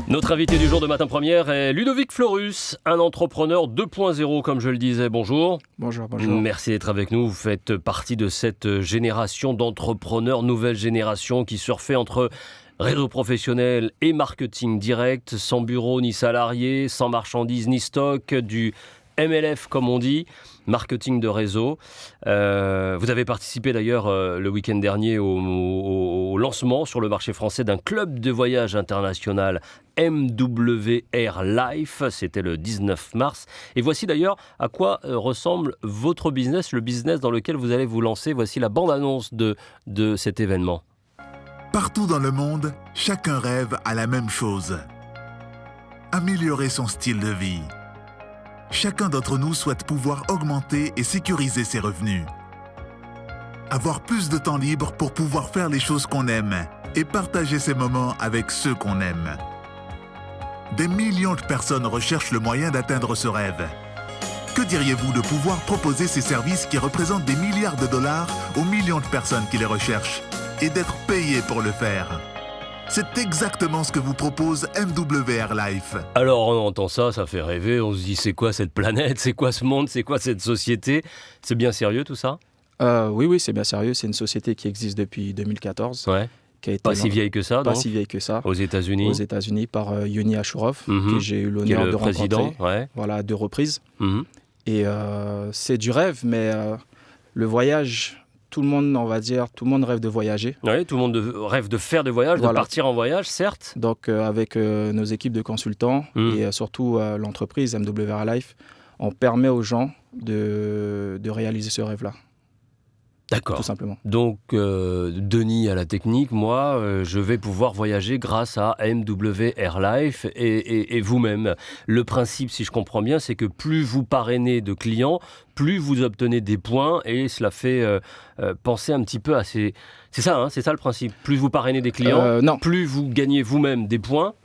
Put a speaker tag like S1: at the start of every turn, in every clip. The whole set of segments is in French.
S1: Notre invité du jour de Matin Première est Ludovic Florus, un entrepreneur 2.0 comme je le disais. Bonjour.
S2: Bonjour, bonjour.
S1: Merci d'être avec nous. Vous faites partie de cette génération d'entrepreneurs, nouvelle génération qui surfait entre réseau professionnel et marketing direct, sans bureau ni salarié, sans marchandises ni stock, du MLF comme on dit, marketing de réseau. Vous avez participé d'ailleurs le week-end dernier au lancement sur le marché français d'un club de voyage international MWR Life, c'était le 19 mars. Et voici d'ailleurs à quoi ressemble votre business, le business dans lequel vous allez vous lancer. Voici la bande-annonce de cet événement.
S3: Partout dans le monde, chacun rêve à la même chose. Améliorer son style de vie. Chacun d'entre nous souhaite pouvoir augmenter et sécuriser ses revenus. Avoir plus de temps libre pour pouvoir faire les choses qu'on aime et partager ces moments avec ceux qu'on aime. Des millions de personnes recherchent le moyen d'atteindre ce rêve. Que diriez-vous de pouvoir proposer ces services qui représentent des milliards de dollars aux millions de personnes qui les recherchent et d'être payés pour le faire ? C'est exactement ce que vous propose MWR Life.
S1: Alors on entend ça, ça fait rêver, on se dit c'est quoi cette planète, c'est quoi ce monde, c'est quoi cette société ? C'est bien sérieux tout ça ?
S2: Oui, c'est bien sérieux. C'est une société qui existe depuis 2014.
S1: Ouais.
S2: Qui a été
S1: Pas si vieille que ça,
S2: Pas
S1: donc.
S2: si vieille que ça.
S1: Aux États-Unis.
S2: Aux États-Unis par Yoni Ashurov, que j'ai eu
S1: Qui est
S2: l'honneur
S1: le
S2: de
S1: président,
S2: rencontrer.
S1: ouais.
S2: Voilà, à 2 reprises.
S1: Mhm.
S2: Et c'est du rêve, mais le voyage, tout le monde rêve de voyager.
S1: Oui, tout le monde rêve de faire des voyages, de
S2: Voilà.
S1: partir en voyage, certes.
S2: Donc avec nos équipes de consultants et surtout l'entreprise MWR Life, on permet aux gens de réaliser ce rêve-là.
S1: D'accord.
S2: Tout simplement.
S1: Donc, Denis à la technique, moi, je vais pouvoir voyager grâce à MWR Life et vous-même. Le principe, si je comprends bien, c'est que plus vous parrainez de clients, plus vous obtenez des points et cela fait penser un petit peu à ces... C'est ça le principe. Plus vous parrainez des clients,
S2: Non.
S1: plus vous gagnez vous-même des points.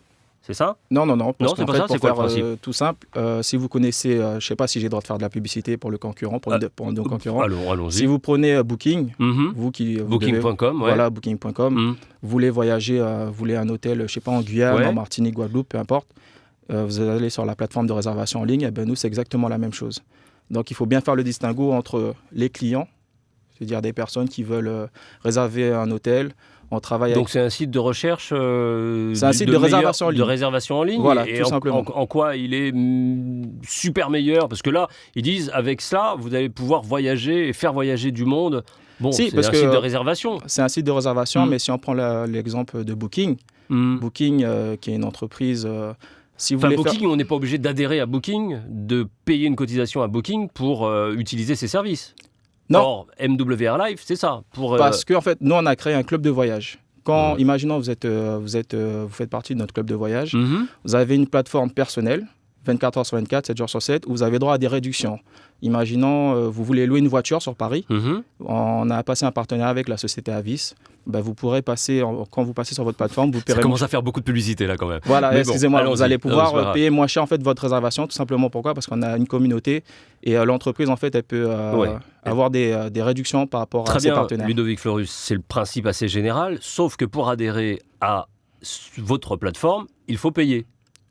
S1: C'est ça ?
S2: Non. Parce
S1: c'est
S2: qu'en
S1: pas
S2: fait,
S1: ça, c'est
S2: pour
S1: quoi le
S2: faire
S1: principe ?
S2: tout simple, si vous connaissez, je ne sais pas si j'ai le droit de faire de la publicité pour le concurrent, pour nos concurrents.
S1: Allons-y.
S2: Si vous prenez Booking,
S1: Mhm.
S2: vous
S1: Booking.com, ouais.
S2: Voilà, Booking.com,
S1: Mhm.
S2: vous voulez voyager, vous voulez un hôtel, je ne sais pas, en Guyane,
S1: Ouais.
S2: en Martinique, Guadeloupe, peu importe, vous allez sur la plateforme de réservation en ligne, et nous, c'est exactement la même chose. Donc, il faut bien faire le distinguo entre les clients, c'est-à-dire des personnes qui veulent réserver un hôtel. On travaille
S1: Donc c'est un site de recherche
S2: c'est un site de réservation en ligne.
S1: De réservation en ligne.
S2: Voilà,
S1: et
S2: tout simplement.
S1: En quoi il est super meilleur ? Parce que là, ils disent, avec ça, vous allez pouvoir voyager et faire voyager du monde. Bon,
S2: Si,
S1: c'est
S2: parce
S1: un
S2: que
S1: site de réservation.
S2: C'est un site de réservation, mais si on prend l'exemple de Booking, Booking, qui est une entreprise... si vous
S1: Enfin,
S2: voulez
S1: Booking, on n'est pas obligé d'adhérer à Booking, de payer une cotisation à Booking pour utiliser ses services.
S2: Non.
S1: Or, MWR Life, c'est ça.
S2: Parce qu'en fait, nous, on a créé un club de voyage. Quand, imaginons, vous faites partie de notre club de voyage, vous avez une plateforme personnelle, 24 heures sur 24, 7 jours sur 7, où vous avez droit à des réductions. Imaginons, vous voulez louer une voiture sur Paris. On a passé un partenariat avec la société Avis. Vous pourrez passer, quand vous passez sur votre plateforme, vous paierez...
S1: Ça commence à faire beaucoup de publicité là quand même.
S2: Voilà,
S1: Mais
S2: excusez-moi,
S1: bon,
S2: vous allez pouvoir
S1: non,
S2: payer moins cher en fait votre réservation, tout simplement. Pourquoi ? Parce qu'on a une communauté et l'entreprise en fait, elle peut avoir des réductions par rapport à ses partenaires.
S1: Ludovic Florus, c'est le principe assez général, sauf que pour adhérer à votre plateforme, il faut payer.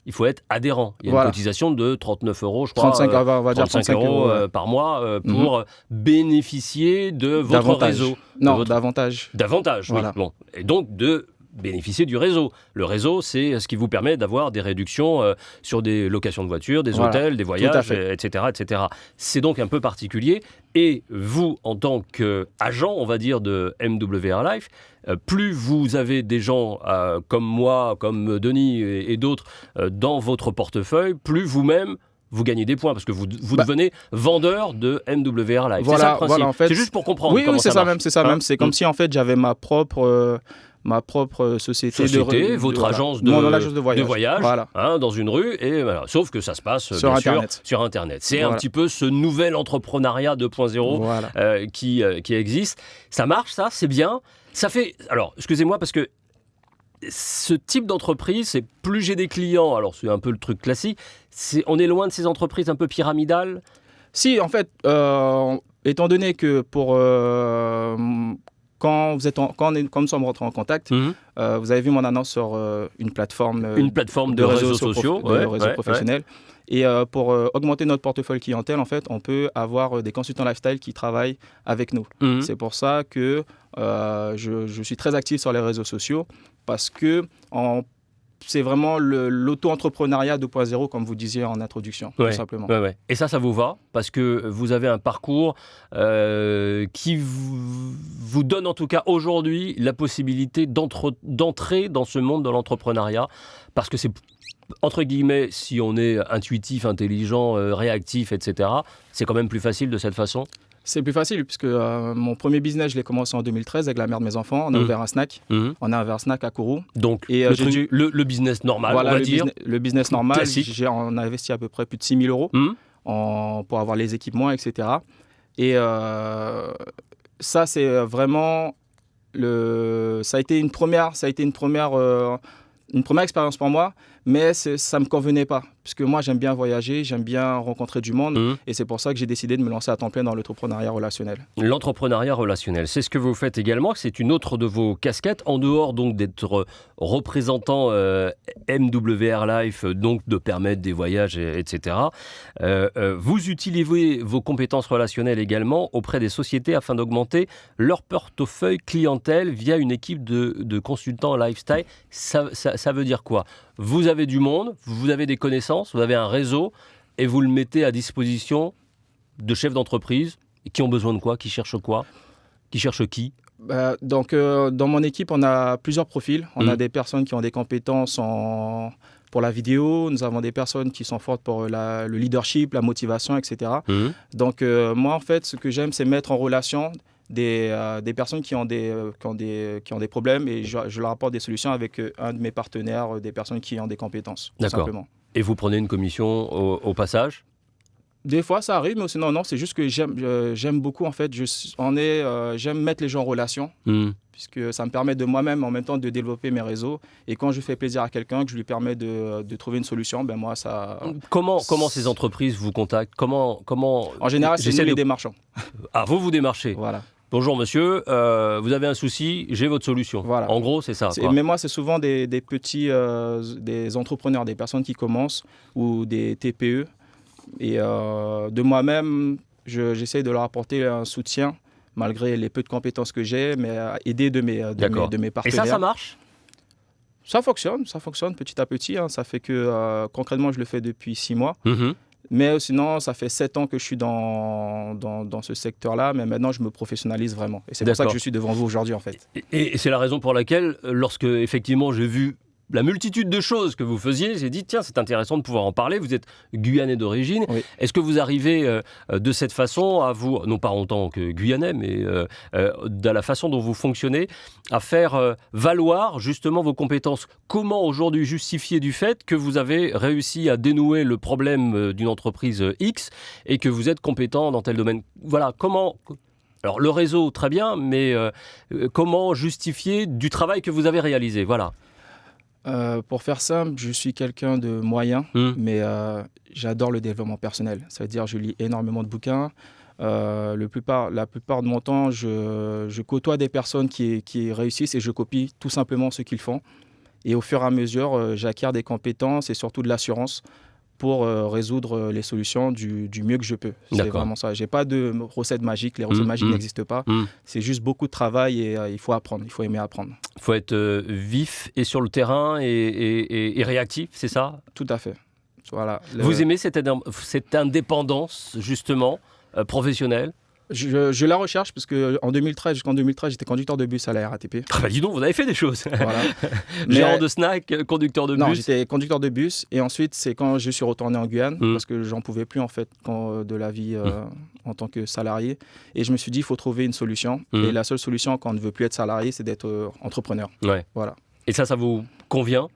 S1: Il faut être adhérent. Il y a une cotisation de 39 €, je crois.
S2: 35, on va dire
S1: 35 € par mois pour bénéficier de votre réseau.
S2: Non, davantage.
S1: Davantage,
S2: voilà.
S1: Oui. Bon. Et donc de bénéficier du réseau. Le réseau, c'est ce qui vous permet d'avoir des réductions sur des locations de voitures, des hôtels, des voyages, etc., etc. C'est donc un peu particulier. Et vous, en tant qu'agent, on va dire, de MWR Life, plus vous avez des gens comme moi, comme Denis et d'autres dans votre portefeuille, plus vous-même vous gagnez des points parce que vous devenez vendeur de MWR Life.
S2: Voilà,
S1: c'est ça le principe.
S2: voilà, en fait,
S1: c'est juste pour comprendre
S2: oui,
S1: comment
S2: c'est
S1: ça marche.
S2: C'est ça même. C'est comme si en fait j'avais ma propre société
S1: votre agence
S2: mon agence de
S1: voyage
S2: voilà.
S1: Dans une rue, et voilà. Sauf que ça se passe
S2: sur
S1: bien
S2: Internet.
S1: sûr sur Internet. C'est
S2: voilà.
S1: un petit peu ce nouvel entrepreneuriat 2.0
S2: voilà.
S1: qui existe. Ça marche, ça, c'est bien. Ça fait... Alors, excusez-moi, parce que ce type d'entreprise, c'est plus j'ai des clients, alors c'est un peu le truc classique, on est loin de ces entreprises un peu pyramidales.
S2: Si, en fait, étant donné que pour quand nous sommes rentrés en contact, vous avez vu mon annonce sur une plateforme
S1: de réseaux sociaux,
S2: professionnels. Et pour augmenter notre portefeuille clientèle, en fait, on peut avoir des consultants lifestyle qui travaillent avec nous. C'est pour ça que je suis très actif sur les réseaux sociaux parce que c'est vraiment l'auto-entrepreneuriat 2.0, comme vous disiez en introduction, tout simplement.
S1: Et ça vous va parce que vous avez un parcours qui vous donne en tout cas aujourd'hui la possibilité d'entrer dans ce monde de l'entrepreneuriat parce que c'est, entre guillemets, si on est intuitif, intelligent, réactif, etc., c'est quand même plus facile de cette façon.
S2: C'est plus facile puisque mon premier business, je l'ai commencé en 2013 avec la mère de mes enfants. On a ouvert un snack. On a ouvert un snack à Kourou.
S1: Donc, le business normal,
S2: voilà,
S1: on va dire.
S2: Le business normal.
S1: Classique.
S2: On a investi à peu près plus de 6 000 € pour avoir les équipements, etc. Et ça, c'est vraiment... Ça a été une première expérience pour moi, mais ça ne me convenait pas. Parce que moi, j'aime bien voyager, j'aime bien rencontrer du monde. Et c'est pour ça que j'ai décidé de me lancer à temps plein dans l'entrepreneuriat relationnel.
S1: L'entrepreneuriat relationnel, c'est ce que vous faites également. C'est une autre de vos casquettes, en dehors donc d'être représentant MWR Life, donc de permettre des voyages, etc. Vous utilisez vos compétences relationnelles également auprès des sociétés afin d'augmenter leur portefeuille clientèle via une équipe de consultants lifestyle. Ça veut dire quoi ? Vous avez du monde, vous avez des connaissances, vous avez un réseau et vous le mettez à disposition de chefs d'entreprise qui ont besoin de quoi, qui cherchent qui.
S2: Donc, dans mon équipe, on a plusieurs profils. On a des personnes qui ont des compétences pour la vidéo. Nous avons des personnes qui sont fortes pour le leadership, la motivation, etc. Donc, moi, en fait, ce que j'aime, c'est mettre en relation des personnes qui ont des problèmes et je leur apporte des solutions avec un de mes partenaires, des personnes qui ont des compétences.
S1: D'accord.
S2: Simplement.
S1: Et vous prenez une commission au passage ?
S2: Des fois, ça arrive, mais sinon, non, c'est juste que j'aime beaucoup, en fait. J'aime mettre les gens en relation, puisque ça me permet de moi-même, en même temps, de développer mes réseaux. Et quand je fais plaisir à quelqu'un, que je lui permets de trouver une solution, ben moi, ça...
S1: Comment ces entreprises vous contactent ? Comment
S2: En général, c'est nous les démarchants.
S1: Ah, vous démarchez ?
S2: Voilà.
S1: Bonjour monsieur, vous avez un souci, j'ai votre solution.
S2: Voilà.
S1: En gros, c'est ça.
S2: Mais moi, c'est souvent des petits des entrepreneurs, des personnes qui commencent ou des TPE. Et de moi-même, j'essaie de leur apporter un soutien, malgré les peu de compétences que j'ai, mais aider de mes partenaires.
S1: Et ça marche ?
S2: Ça fonctionne petit à petit. Ça fait que concrètement, je le fais depuis 6 mois. Mais sinon, ça fait 7 ans que je suis dans ce secteur-là, mais maintenant, je me professionnalise vraiment. Et c'est pour ça que je suis devant vous aujourd'hui, en fait.
S1: Et c'est la raison pour laquelle, lorsque, effectivement, j'ai vu la multitude de choses que vous faisiez, j'ai dit, tiens, c'est intéressant de pouvoir en parler. Vous êtes guyanais d'origine. Oui. Est-ce que vous arrivez de cette façon à vous, non pas en tant que guyanais, mais de la façon dont vous fonctionnez, à faire valoir justement vos compétences ? Comment aujourd'hui justifier du fait que vous avez réussi à dénouer le problème d'une entreprise X et que vous êtes compétent dans tel domaine ? Voilà, comment... Alors le réseau, très bien, mais comment justifier du travail que vous avez réalisé ? Voilà.
S2: Pour faire simple, je suis quelqu'un de moyen, mais j'adore le développement personnel. Ça veut dire que je lis énormément de bouquins. La plupart de mon temps, je côtoie des personnes qui réussissent et je copie tout simplement ce qu'ils font. Et au fur et à mesure, j'acquiers des compétences et surtout de l'assurance pour résoudre les solutions du mieux que je peux. C'est vraiment ça. Je n'ai pas de recettes magiques. Les recettes magiques n'existent pas. C'est juste beaucoup de travail et il faut apprendre. Il faut aimer apprendre.
S1: Il faut être vif et sur le terrain et réactif, c'est ça ?
S2: Tout à fait. Voilà.
S1: Vous aimez cette indépendance, justement, professionnelle ?
S2: Je la recherche parce jusqu'en 2013, j'étais conducteur de bus à la RATP.
S1: Ah bah dis donc, vous avez fait des choses.
S2: Voilà.
S1: Gérant de snack, conducteur de bus.
S2: Non, j'étais conducteur de bus et ensuite c'est quand je suis retourné en Guyane parce que j'en pouvais plus en fait de la vie en tant que salarié et je me suis dit il faut trouver une solution et la seule solution quand on ne veut plus être salarié c'est d'être entrepreneur.
S1: Ouais.
S2: Voilà.
S1: Et ça vous convient ?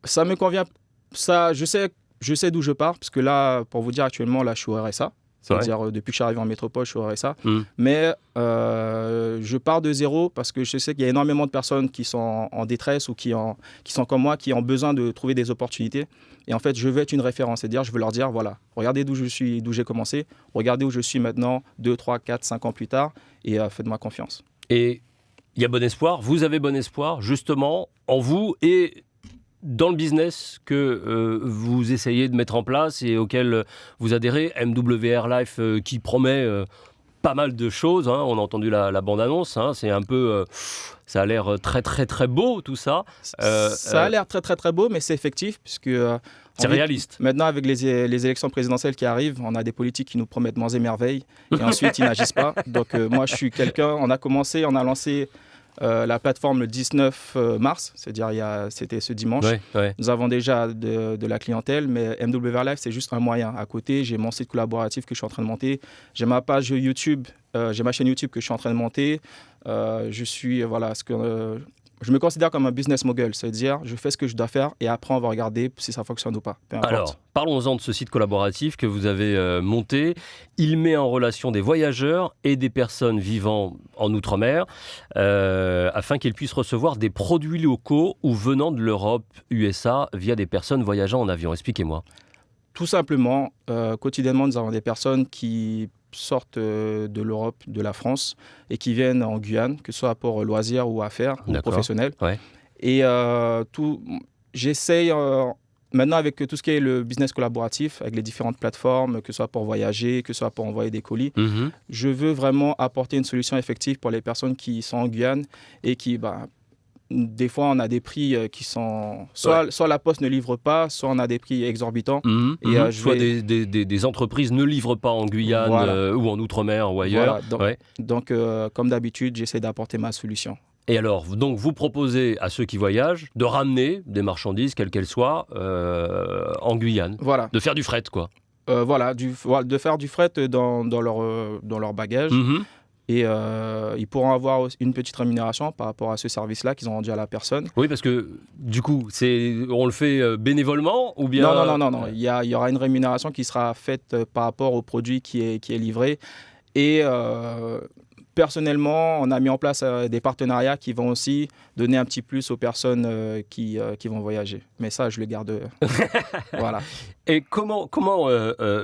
S2: Ça me convient. Ça, je sais d'où je pars parce que là, pour vous dire actuellement, là je suis au RSA. C'est-à-dire, depuis que je suis arrivé en métropole, je suis au RSA. Mais je pars de zéro parce que je sais qu'il y a énormément de personnes qui sont en détresse ou qui sont comme moi, qui ont besoin de trouver des opportunités. Et en fait, je veux être une référence. C'est-à-dire, je veux leur dire, voilà, regardez d'où j'ai commencé, regardez où je suis maintenant, 2, 3, 4, 5 ans plus tard, et faites-moi confiance.
S1: Et il y a bon espoir, vous avez bon espoir, justement, en vous et dans le business que vous essayez de mettre en place et auquel vous adhérez, MWR Life qui promet pas mal de choses, hein. On a entendu la bande-annonce, hein. C'est un peu... ça a l'air très très très beau tout ça.
S2: Ça a l'air très très très beau, mais c'est effectif puisque...
S1: c'est réaliste.
S2: Maintenant, avec les élections présidentielles qui arrivent, on a des politiques qui nous promettent monts et merveilles et ensuite ils n'agissent pas. Donc moi je suis quelqu'un, on a lancé la plateforme le 19 mars, c'est-à-dire c'était ce dimanche.
S1: Ouais.
S2: Nous avons déjà de la clientèle, mais MWR Life, c'est juste un moyen. À côté, j'ai mon site collaboratif que je suis en train de monter. J'ai ma page YouTube, j'ai ma chaîne YouTube que je suis en train de monter. Je me considère comme un business mogul, c'est-à-dire je fais ce que je dois faire et après on va regarder si ça fonctionne ou pas. Peu importe.
S1: Alors, parlons-en de ce site collaboratif que vous avez monté. Il met en relation des voyageurs et des personnes vivant en Outre-mer afin qu'ils puissent recevoir des produits locaux ou venant de l'Europe, USA, via des personnes voyageant en avion. Expliquez-moi.
S2: Tout simplement, quotidiennement, nous avons des personnes qui sortent de l'Europe, de la France, et qui viennent en Guyane, que ce soit pour loisirs ou affaires ou professionnels.
S1: Ouais.
S2: Et j'essaye, maintenant avec tout ce qui est le business collaboratif, avec les différentes plateformes, que ce soit pour voyager, que ce soit pour envoyer des colis, je veux vraiment apporter une solution effective pour les personnes qui sont en Guyane et qui... des fois, on a des prix qui sont... Soit la Poste ne livre pas, soit on a des prix exorbitants.
S1: Soit des entreprises ne livrent pas en Guyane ou en Outre-mer ou ailleurs.
S2: Voilà. Donc, comme d'habitude, j'essaie d'apporter ma solution.
S1: Et alors, donc, vous proposez à ceux qui voyagent de ramener des marchandises, quelles qu'elles soient, en Guyane.
S2: Voilà.
S1: De faire du fret, quoi.
S2: De faire du fret dans leur bagage. Et ils pourront avoir une petite rémunération par rapport à ce service-là qu'ils ont rendu à la personne.
S1: Oui, parce que du coup, on le fait bénévolement ou bien...
S2: Non. Il y aura une rémunération qui sera faite par rapport au produit qui est livré. Et personnellement, on a mis en place des partenariats qui vont aussi donner un petit plus aux personnes qui vont voyager. Mais ça, je le garde. Voilà.
S1: Et comment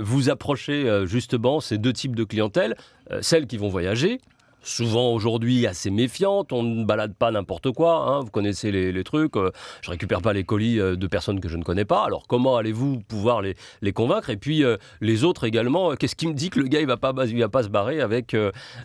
S1: vous approchez justement ces deux types de clientèle, celles qui vont voyager, souvent aujourd'hui assez méfiantes, on ne balade pas n'importe quoi, hein, vous connaissez les trucs, je récupère pas les colis de personnes que je ne connais pas, alors comment allez-vous pouvoir les convaincre? Et puis les autres également, qu'est-ce qui me dit que le gars il va pas se barrer avec,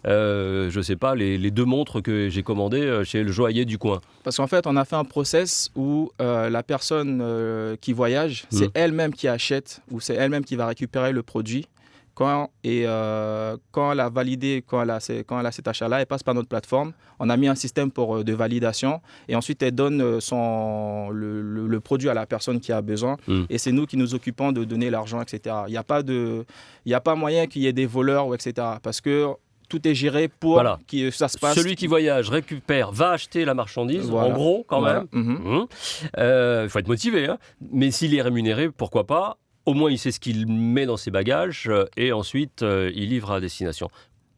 S1: je sais pas, les deux montres que j'ai commandées chez le joaillier du coin?
S2: Parce qu'en fait, on a fait un process où la personne qui voyage, c'est elle-même qui achète ou c'est elle-même qui va récupérer le produit. Quand elle a validé, quand elle a cet achat-là, elle passe par notre plateforme. On a mis un système de validation et ensuite elle donne le produit à la personne qui a besoin. Et c'est nous qui nous occupons de donner l'argent, etc. Il n'y a pas moyen qu'il y ait des voleurs, ou etc. Parce que tout est géré pour que ça se passe.
S1: Celui qui voyage, récupère, va acheter la marchandise, en gros, quand même. Il faut être motivé, hein. Mais s'il est rémunéré, pourquoi pas? Au moins, il sait ce qu'il met dans ses bagages et ensuite, il livre à destination.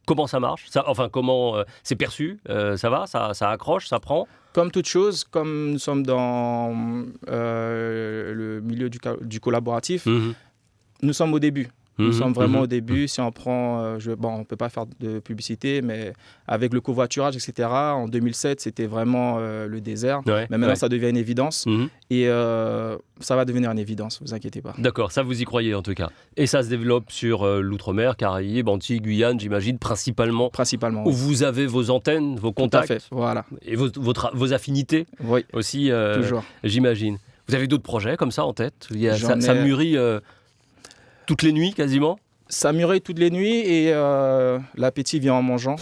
S1: Comment ça marche? Comment c'est perçu? Ça va? Ça accroche? Ça prend?
S2: Comme toute chose, comme nous sommes dans le milieu du collaboratif, nous sommes au début. Nous sommes vraiment au début. Si on prend, on ne peut pas faire de publicité, mais avec le covoiturage, etc., en 2007, c'était vraiment le désert. Mais maintenant, ça devient une évidence. Et ça va devenir une évidence, ne vous inquiétez pas.
S1: D'accord, ça vous y croyez en tout cas. Et ça se développe sur l'outre-mer, Caraïbes, Antilles, Guyane, j'imagine, principalement.
S2: Principalement.
S1: Où vous avez vos antennes, vos contacts.
S2: Tout à fait, voilà.
S1: Et vos affinités aussi,
S2: toujours.
S1: J'imagine. Vous avez d'autres projets comme ça en tête? Ça mûrit... toutes les nuits, quasiment?
S2: Ça mûrit toutes les nuits et l'appétit vient en mangeant.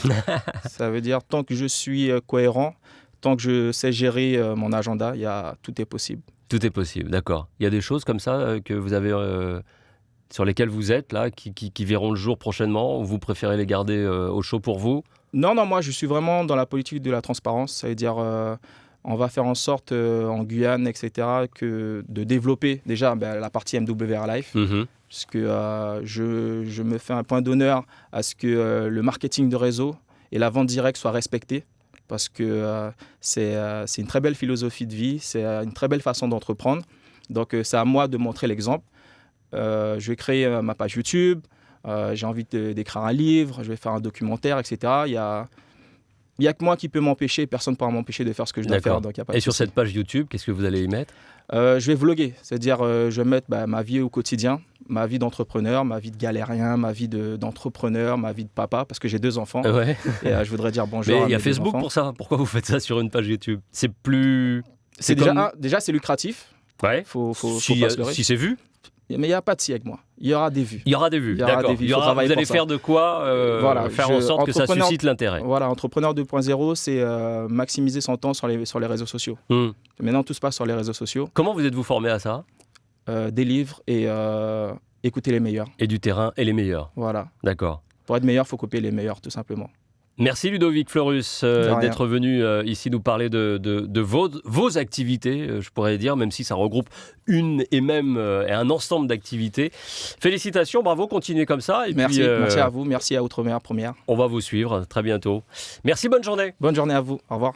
S2: Ça veut dire, tant que je suis cohérent, tant que je sais gérer mon agenda, tout est possible.
S1: Tout est possible, d'accord. Il y a des choses comme ça que vous avez, sur lesquelles vous êtes, là, qui verront le jour prochainement, ou vous préférez les garder au chaud pour vous?
S2: Non, moi, je suis vraiment dans la politique de la transparence. Ça veut dire... on va faire en sorte en Guyane, etc., de développer déjà la partie MWR Life. Parce que je me fais un point d'honneur à ce que le marketing de réseau et la vente directe soient respectés. Parce que c'est une très belle philosophie de vie, c'est une très belle façon d'entreprendre. Donc c'est à moi de montrer l'exemple. Je vais créer ma page YouTube, j'ai envie d'écrire un livre, je vais faire un documentaire, etc. Il n'y a que moi qui peux m'empêcher, personne ne pourra m'empêcher de faire ce que je dois faire. Donc y a pas de
S1: Et sur
S2: souci.
S1: cette page YouTube, qu'est-ce que vous allez y mettre?
S2: Je vais vlogger, c'est-à-dire je vais mettre ma vie au quotidien, ma vie d'entrepreneur, ma vie de galérien, ma vie d'entrepreneur, ma vie de papa, parce que j'ai 2 enfants.
S1: Ouais.
S2: Et je voudrais dire bonjour
S1: Mais
S2: à
S1: il y a
S2: mes 2
S1: Facebook
S2: enfants.
S1: pour ça. Pourquoi vous faites ça sur une page YouTube? C'est plus...
S2: C'est
S1: comme-
S2: déjà c'est lucratif,
S1: Ouais.
S2: faut
S1: Si,
S2: pas se leurrer.
S1: si c'est vu,
S2: Mais il n'y a pas de si avec moi, il y aura des vues.
S1: il y aura des vues.
S2: Il y aura
S1: D'accord.
S2: des vues,
S1: Il y
S2: faut
S1: aura-
S2: travailler
S1: vous allez
S2: pour ça.
S1: faire de quoi
S2: Voilà,
S1: faire en sorte que ça
S2: entrepreneur-
S1: suscite l'intérêt.
S2: Voilà, entrepreneur 2.0, c'est maximiser son temps sur les réseaux sociaux.
S1: Hmm.
S2: Maintenant, tout se passe sur les réseaux sociaux,
S1: Comment vous êtes-vous formé à ça?
S2: des livres et écouter les meilleurs.
S1: Et du terrain et les meilleurs.
S2: Voilà.
S1: D'accord.
S2: Pour être meilleur, il faut copier les meilleurs, tout simplement.
S1: Merci Ludovic Fleurus
S2: De rien.
S1: d'être venu ici nous parler de vos activités, je pourrais dire, même si ça regroupe une et même et un ensemble d'activités. Félicitations, bravo, continuez comme ça. Et
S2: Merci,
S1: puis,
S2: merci à vous, merci à Outre-mer Première.
S1: on va vous suivre très bientôt. Merci, bonne journée.
S2: Bonne journée à vous, au revoir.